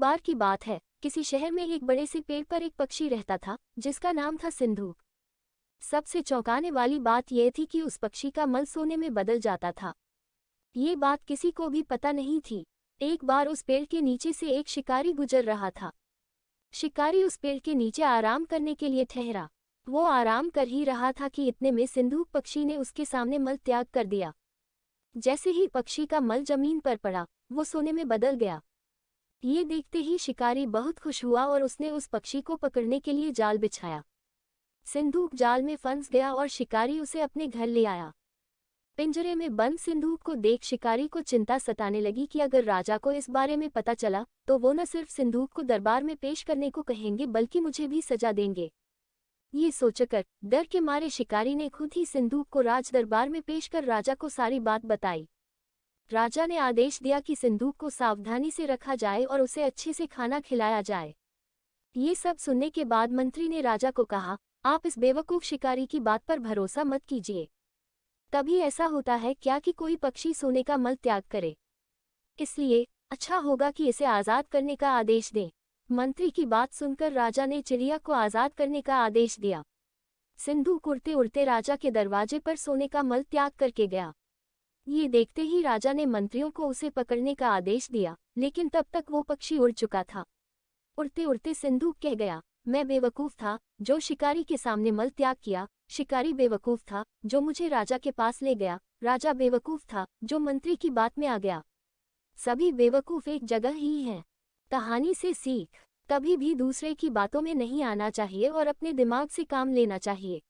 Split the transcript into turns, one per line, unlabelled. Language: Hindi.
बार की बात है, किसी शहर में एक बड़े से पेड़ पर एक पक्षी रहता था जिसका नाम था सिंधूक। सबसे चौंकाने वाली बात यह थी कि उस पक्षी का मल सोने में बदल जाता था। ये बात किसी को भी पता नहीं थी। एक बार उस पेड़ के नीचे से एक शिकारी गुजर रहा था। शिकारी उस पेड़ के नीचे आराम करने के लिए ठहरा। वो आराम कर ही रहा था कि इतने में सिंधूक पक्षी ने उसके सामने मल त्याग कर दिया। जैसे ही पक्षी का मल जमीन पर पड़ा, वो सोने में बदल गया। ये देखते ही शिकारी बहुत खुश हुआ और उसने उस पक्षी को पकड़ने के लिए जाल बिछाया। सिंधूक जाल में फंस गया और शिकारी उसे अपने घर ले आया। पिंजरे में बंद सिंधूक को देख शिकारी को चिंता सताने लगी कि अगर राजा को इस बारे में पता चला तो वो न सिर्फ सिंधूक को दरबार में पेश करने को कहेंगे बल्कि मुझे भी सजा देंगे। ये सोचकर डर के मारे शिकारी ने खुद ही सिंधूक को राज दरबार में पेश कर राजा को सारी बात बताई। राजा ने आदेश दिया कि सिंधूक को सावधानी से रखा जाए और उसे अच्छे से खाना खिलाया जाए। ये सब सुनने के बाद मंत्री ने राजा को कहा, आप इस बेवकूफ शिकारी की बात पर भरोसा मत कीजिए। तभी ऐसा होता है क्या कि कोई पक्षी सोने का मल त्याग करे। इसलिए अच्छा होगा कि इसे आज़ाद करने का आदेश दें। मंत्री की बात सुनकर राजा ने चिड़िया को आज़ाद करने का आदेश दिया। सिंधूक उड़ते उड़ते राजा के दरवाजे पर सोने का मल त्याग करके गया। ये देखते ही राजा ने मंत्रियों को उसे पकड़ने का आदेश दिया, लेकिन तब तक वो पक्षी उड़ चुका था। उड़ते उड़ते सिंधूक कह गया, मैं बेवकूफ़ था जो शिकारी के सामने मल त्याग किया। शिकारी बेवकूफ़ था जो मुझे राजा के पास ले गया। राजा बेवकूफ़ था जो मंत्री की बात में आ गया। सभी बेवकूफ़ एक जगह ही हैं। कहानी से सीख, कभी भी दूसरे की बातों में नहीं आना चाहिए और अपने दिमाग से काम लेना चाहिए।